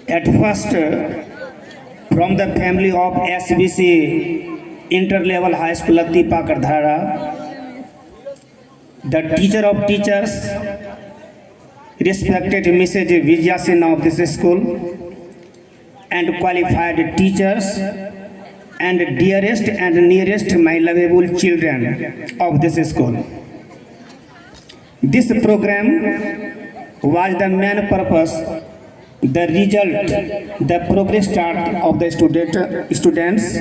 At first, from the family of SBC Inter-Level High School Latipa Kardhara, the teacher of teachers, respected Mrs. Vijaya Sinha of this school, and qualified teachers, and dearest and nearest my lovable children of this school. This program was the main purpose, the result, the progress start of the students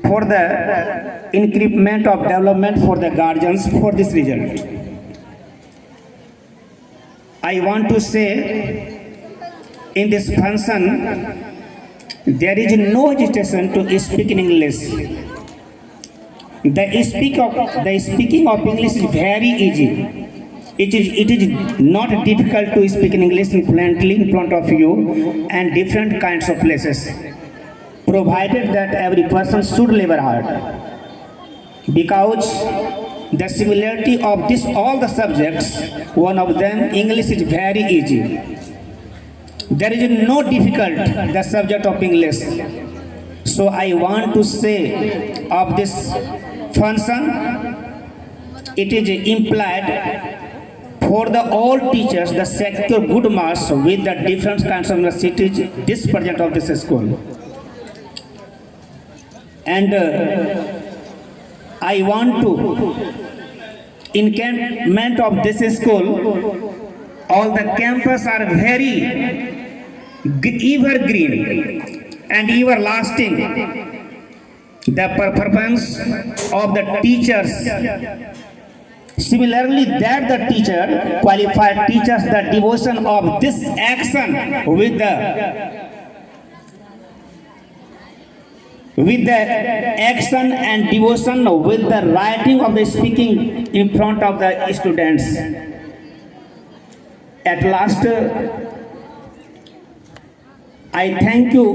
for the increment of development for the guardians for this result. I want to say in this function there is no hesitation to speak in English. The speaking of English is very easy. It is not difficult to speak in English fluently in front of you and different kinds of places, provided that every person should labor hard. Because the similarity of this all the subjects, one of them English is very easy. There is no difficult the subject of English. So I want to say of this function, it is implied for the all teachers the sector good marks with the different kinds of universities this project of this school. And I want to encampment of this school, all the campus are very evergreen and everlasting. The performance of the teachers, similarly that the teacher, qualified teachers, the devotion of this action with the action and devotion with the writing of the speaking in front of the students. At last, I thank you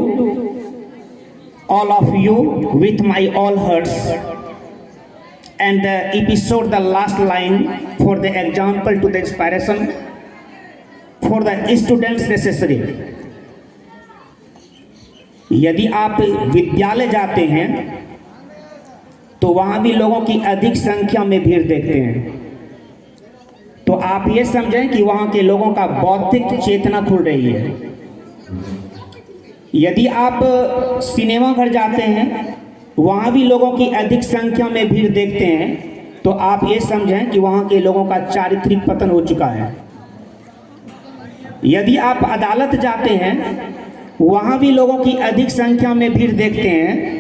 all of you with my all hearts. And the episode, the last line for the example to the inspiration for the students necessary. यदि आप विद्यालय जाते हैं तो वहाँ भी लोगों की अधिक संख्या में भीड़ देखते हैं, तो आप ये समझें कि वहाँ के लोगों का बौद्धिक चेतना खुल रही है। यदि आप सिनेमा घर जाते हैं, वहाँ भी लोगों की अधिक संख्या में भीड़ देखते हैं, तो आप ये समझें कि वहाँ के लोगों का चारित्रिक पतन हो चुका है। यदि आप अदालत जाते हैं, वहाँ भी लोगों की अधिक संख्या में भीड़ देखते हैं,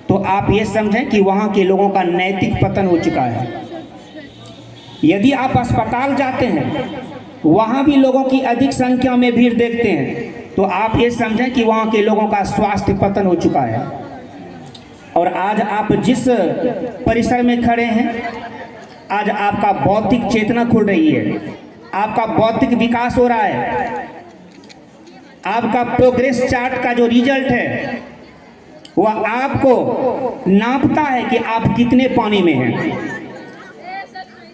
तो आप ये समझें कि वहाँ के लोगों का नैतिक पतन हो चुका है। यदि आप अस्पताल जाते हैं, वहाँ भी लोगों की अधिक संख्या में भीड़ देखते हैं, तो आप ये समझें कि वहाँ के लोगों का स्वास्थ्य पतन हो चुका है। और आज आप जिस परिसर में खड़े हैं, आज आपका बौद्धिक चेतना खुल रही है, आपका बौद्धिक विकास हो रहा है, आपका प्रोग्रेस चार्ट का जो रिजल्ट है वह आपको नापता है कि आप कितने पानी में हैं।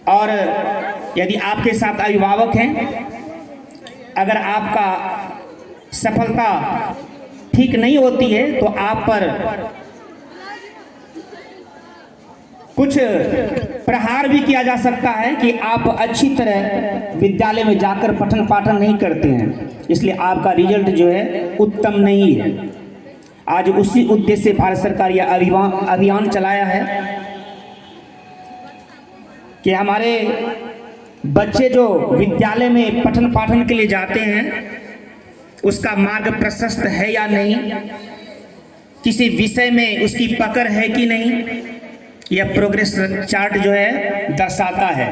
और यदि आपके साथ अभिभावक हैं, अगर आपका सफलता ठीक नहीं होती है तो आप पर कुछ प्रहार भी किया जा सकता है कि आप अच्छी तरह विद्यालय में जाकर पठन पाठन नहीं करते हैं, इसलिए आपका रिजल्ट जो है उत्तम नहीं है। आज उसी उद्देश्य से भारत सरकार यह अभियान चलाया है कि हमारे बच्चे जो विद्यालय में पठन पाठन के लिए जाते हैं, उसका मार्ग प्रशस्त है या नहीं, किसी विषय में उसकी पकड़ है कि नहीं, यह प्रोग्रेस चार्ट जो है दर्शाता है।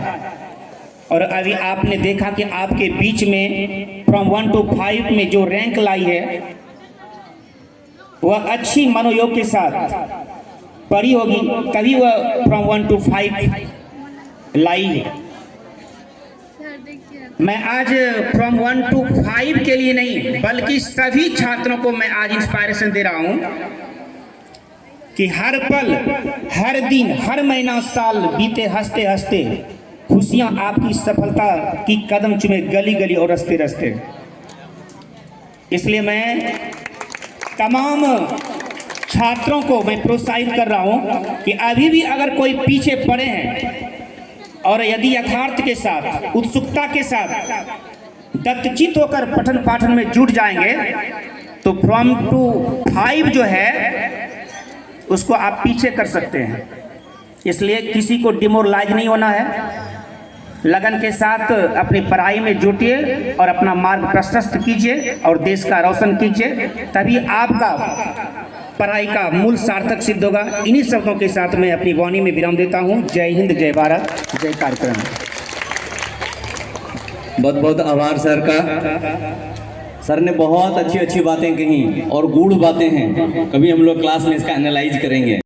और अभी आपने देखा कि आपके बीच में फ्रॉम 1 to 5 में जो रैंक लाई है वह अच्छी मनोयोग के साथ पढ़ी होगी, तभी वह फ्रॉम 1 to 5 लाई है। मैं आज फ्रॉम 1 to 5 के लिए नहीं, बल्कि सभी छात्रों को मैं आज इंस्पायरेशन दे रहा हूं कि हर पल, हर दिन, हर महीना, साल बीते हंसते हंसते खुशियां आपकी सफलता की कदम चुमे गली गली और रस्ते रस्ते। इसलिए मैं तमाम छात्रों को मैं प्रोत्साहित कर रहा हूं कि अभी भी अगर कोई पीछे पड़े हैं और यदि यथार्थ के साथ, उत्सुकता के साथ दत्तचित होकर पठन पाठन में जुट जाएंगे तो फ्रॉम टू 5 जो है उसको आप पीछे कर सकते हैं। इसलिए किसी को डिमोरलाइज नहीं होना है, लगन के साथ अपनी पढ़ाई में जुटिए और अपना मार्ग प्रशस्त कीजिए और देश का रोशन कीजिए, तभी आपका पढ़ाई का मूल सार्थक सिद्ध होगा। इन्हीं शब्दों के साथ मैं अपनी वाणी में विराम देता हूँ। जय हिंद, जय भारत, जय कार्यक्रम। बहुत बहुत आभार सर का। सर ने बहुत अच्छी अच्छी बातें कही और गूढ़ बातें हैं, कभी हम लोग क्लास में इसका एनालाइज करेंगे।